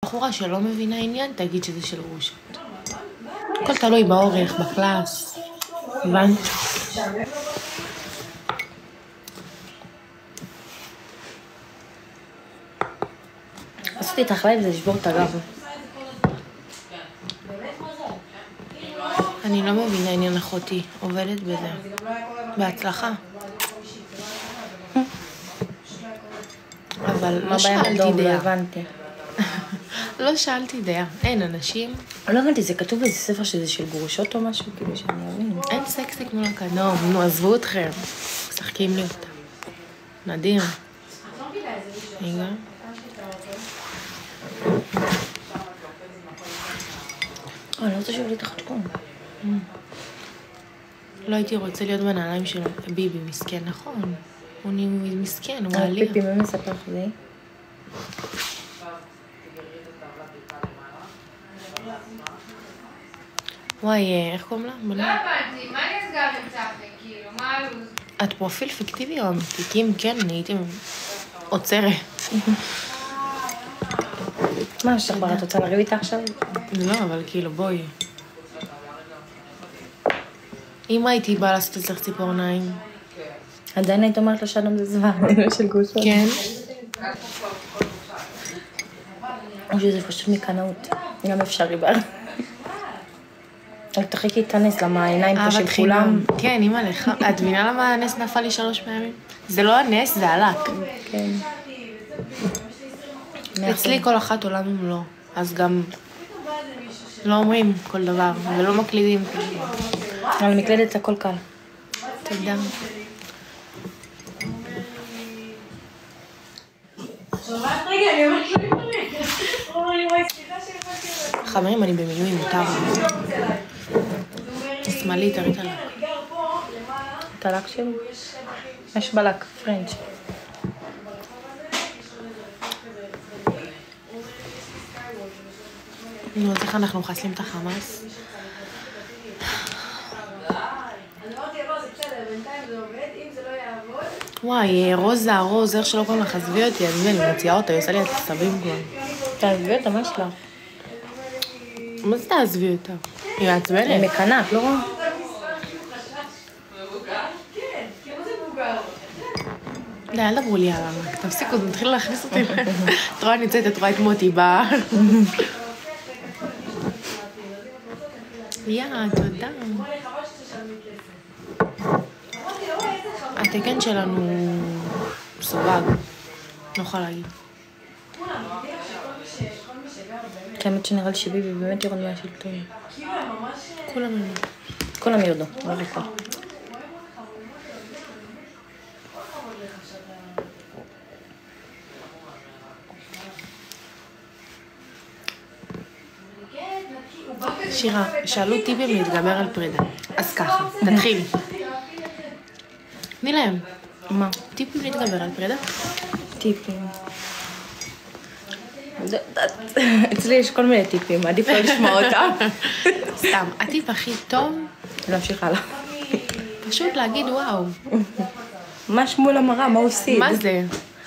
בחורה שלא מבינה עניין, תגיד שזה של גרושות. הכל תלוי באורך, בקלאס. הבנת? עשיתי את החליים זה לשבור את הגב. אני לא מבינה עניין אחותי, עובדת בזה. בהצלחה. אבל לא שאלתי דעה. הבנתי. לא שאלתי דעה. אין אנשים. לא הבנתי, זה כתוב באיזה ספר שזה של גרושות או משהו, כאילו שאני אבין. אין סקסי כמו לקדום. נו, עזבו אתכם. משחקים לי אותה. נדיר. רגע. אני לא רוצה שוב לי את החתקון. לא הייתי רוצה להיות בנעליים שלו. ביבי מסכן, נכון. הוא מסכן, הוא מעליע. פיפי, מי מספר לך זה? וואי, איך קוראים לה? לא הבנתי, מה נסגר עם צחי? כאילו, מה הלו"ז? את פרופיל פיקטיבי או אמיתי? כי אם כן, אני הייתי עוצרת. מה, שחבר, את רוצה לריב איתה עכשיו? לא, אבל כאילו, בואי. אם הייתי באה לעשות אצלך ציפורניים. עדיין היית אומרת לו שאדם זה זווה, לא של גושות. כן. או שזה פשוט מקנאות. גם אפשרי בר. רק תחכי את הנס, למה העיניים פה של כולם. כן, אמא לך. את מבינה למה הנס נפל לי 3 פעמים? זה לא הנס, זה הלק. כן. אצלי כל אחת עולם ומלוא. אז גם לא אומרים כל דבר, ולא מקלידים. על מקלדת הכל קל. תודה. חברים, אני במילואים, מותר. שמאלי, תראי את הלק. את הלק שלי? יש בלק, פרנץ'. נו, אז איך אנחנו מחסלים את החמאס? וואי, רוז, איך שלא קוראים לך, עזבי אותי, אני מוציאה אותה, היא עושה לי את הסבים כבר. תעזבי אותה, מה שלך? מה זה תעזבי אותה? היא מעצבנת. היא מקנה, את לא רואה? לא, אל דברו לי עליו, תפסיקו, תתחילו להכניס אותי. את רואה נמצאת, את רואה את מוטי בה. תודה. התקן שלנו סובג, לא יכולה להגיד. האמת שנראה לי שביבי באמת יורד מהשלטון. כולם ירדו, לא לכל. שירה, שאלו טיפים להתגבר על פרידה. אז ככה, תתחיל. תני להם. מה? טיפים להתגבר על פרידה? טיפים. אצלי יש כל מיני טיפים, עדיף לא לשמוע אותם. סתם, הטיפ הכי טוב, להמשיך הלאה. פשוט להגיד וואו. מה שמול המראה, מה עושים? מה זה?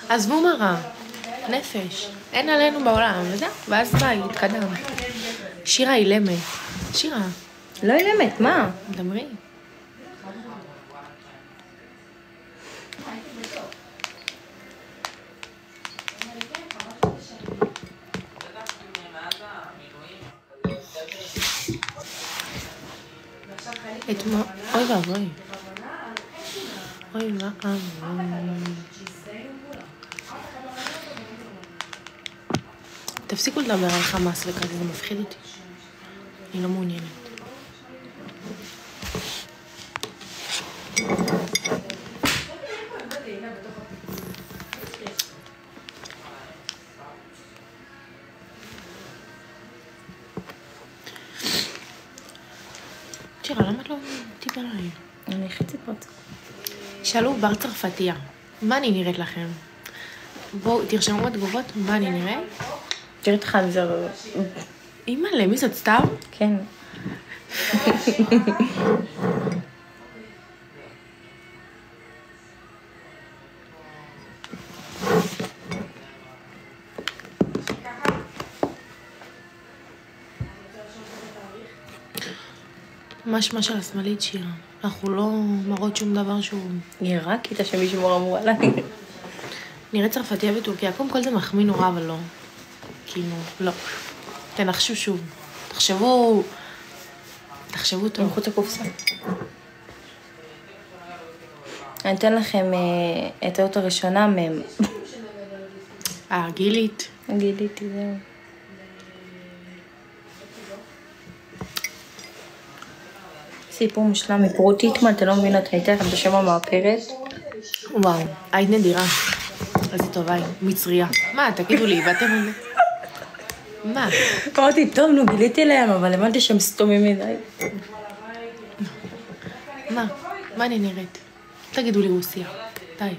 עזבו מראה, נפש, אין עלינו בעולם, וזהו, ואז ביי, התקדם. שירה אילמת. שירה. לא אילמת, מה? דמרי. אוי ואבוי. אוי ואבוי. תפסיקו לדבר על חמאס וכזה, זה מפחיד אותי. אני לא מעוניינת. שירה, למה את לא טיפה עליי? אני חצי פות. שאלו בר צרפתיה, מה אני נראית לכם? בואו, תרשמו בתגובות, מה אני נראית? תראי את חנזר. אימא, למי זאת סתם? כן. משמע של השמאלית שירה. אנחנו לא מראות שום דבר שהוא... היא רק איתה שמישהו אמור עליי. נראה צרפתיה בטורקיה. קודם כל זה מחמיא נורא, אבל לא. כאילו, לא. תנחשו שוב. תחשבו טוב. מחוץ לקופסה. אני אתן לכם את האות הראשונה מהם. גילית. גיליתי, זהו. סיפור מושלם מפרוטיטמן, אתה לא מבינה, אתה ניתן לכם את השם המאפרת. וואו, היית נדירה. איזה טובה היא. מצריה. מה, תגידו לי, ואתם... מה? אמרתי, טוב, נו, גיליתי להם, אבל הבנתי שהם סתומים מדי. מה? מה אני נראית? תגידו לי רוסיה. די.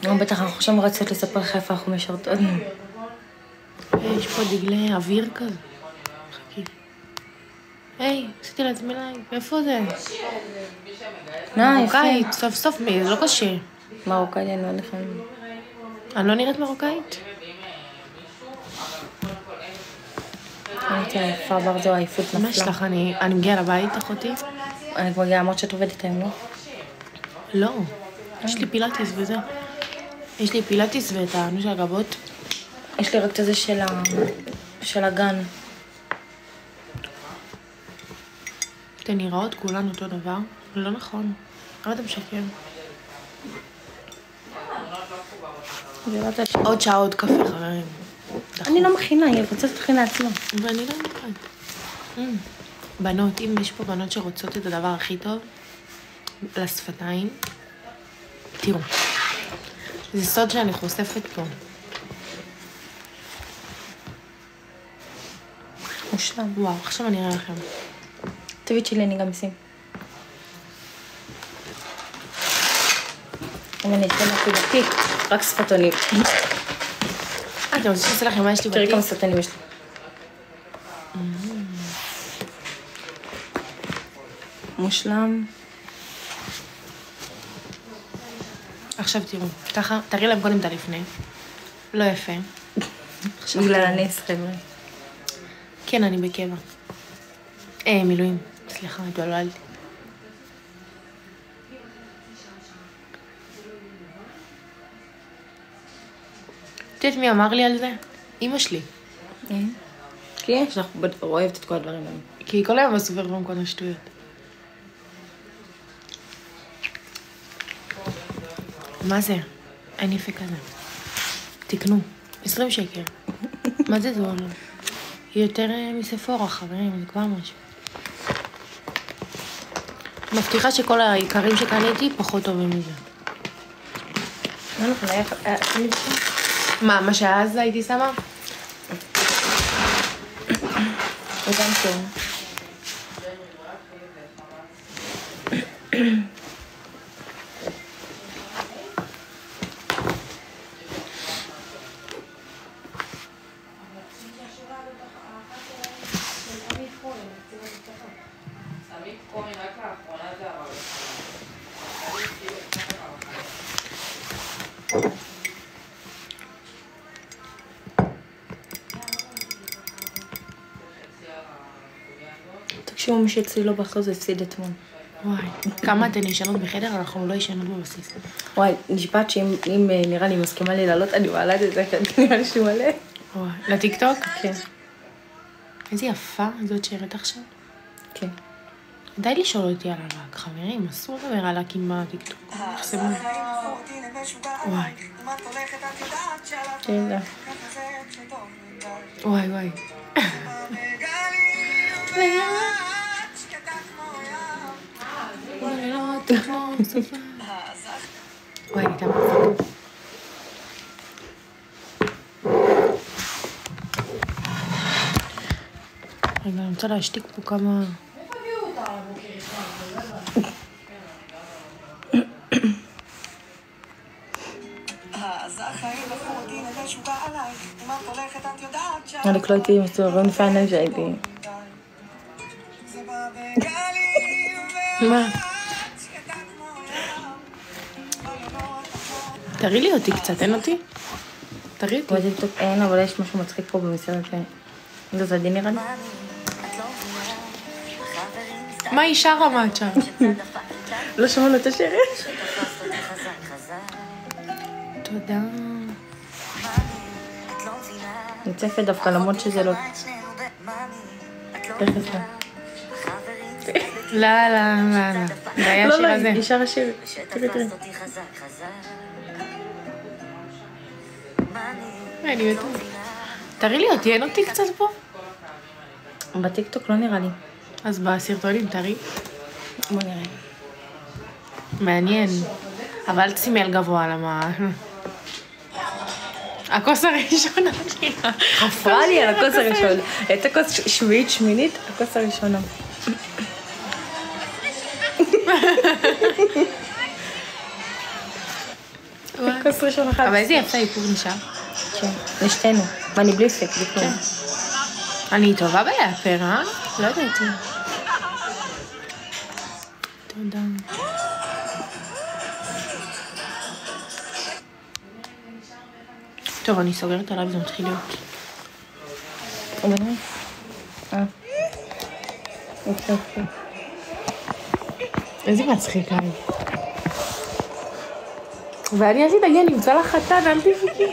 בטח, אנחנו עכשיו רצות לספר לך איפה אנחנו משרתות. יש פה דגלי אוויר כזה. חכי. היי, עשיתי לעצמי לייק. איפה זה? מרוקאית, סוף סוף, זה לא קשה. מרוקאית, אני לא יודעת. אני לא נראית מרוקאית? הייתי עייפה, בר זו עייפות נפלה. מה שלך? אני מגיעה לבית, אחותי? אני כבר מגיעה, אמרת שאת עובדת היום, לא? לא. יש לי פילאטיס וזהו. יש לי פילאטיס ואת הענו של הגבות. יש לי רק את זה של הגן. אתן נראות כולן אותו דבר? לא נכון. למה אתה משקר? עוד שעה, עוד קפה, חברים. אני לא מכינה, היא רוצה שתכין לעצמה. ואני לא מכינה. בנות, אם יש פה בנות שרוצות את הדבר הכי טוב, לשפתיים, תראו. זה סוד שאני חושפת פה. מושלם. וואו, עכשיו אני אראה לכם. תביאי שלי, אני גם אשים. אני אתן לך בתיק, רק שפתונים. אתם רוצים שעושה לכם מה יש לי בתיק? תראי כמה שפתונים יש לי. מושלם. עכשיו תראו, ככה, תראי להם קודם את הלפני. לא יפה. בגלל הנס, חבר'ה. כן, אני בקבע. מילואים. סליחה, התבלבלתי. את יודעת מי אמר לי על זה? אמא שלי. כי יש לך אוהבת את כל הדברים האלה. כי היא כל היום בסופר לא כל השטויות. מה זה? אין יפה כזה. תקנו. 20 שקל. מה זה זול? היא יותר מספורה, חברים, זה כבר משהו. מבטיחה שכל העיקרים שקניתי פחות טובים מזה. מה שאז הייתי שמה? וגם טוב. תקשיבו, מי שאצלי לא בחר זה הפסיד אתמול. וואי, כמה אתן ישנות בחדר, אנחנו לא ישנות בבסיס. וואי, נשבעת שאם נראה לי מסכימה לי לעלות, אני מעלה את זה, כי נראה לי שהוא מלא. וואי, לטיקטוק? כן. איזה יפה זאת שהראית עכשיו. כן. די לשאול אותי על הלק, חברים, אסור לדבר על הלק עם הטיקטוק. תחסמו. וואי. כן, וואי, וואי. וואי, הייתה מצחיק. רגע, אני רוצה להשתיק פה כמה... אני לא הייתי מסתובבים לפעמים שהייתי. מה? תראי לי אותי קצת, אין אותי? תראי אותי. אין, אבל יש משהו מצחיק פה במסעדת. זה עדי נראה לי? מה היא שרה מה את שרה? לא שמענו את השיר. תודה. ניצפת דווקא למרות שזה לא... תכף לה. לא, לא, לא, לא. זה היה השיר הזה. היא שרה שיר. תראי. אני יודעת. תראי לי, תהיין אותי קצת פה. בטיקטוק לא נראה לי. אז בסרטונים תראי. בוא נראה. מעניין. אבל אל תשימי על גבוה, למה... הכוס הראשונה שלה. חפרה לי על הכוס הראשונה. את הכוס שביעית, שמינית, הכוס הראשונה. הכוס ראשונה אחת. אבל איזה יפה איפור נשאר. כן, לשתינו. ואני בלי פק, בלי כלום. אני טובה בלאפר, אה? לא ידעתי. תודה. טוב, אני סוגרת עליו, זה מתחיל להיות. הוא בנוי? יופי. איזה מצחיק אני. ואני עשית להגיע למצוא לך חתן, אל תבכי.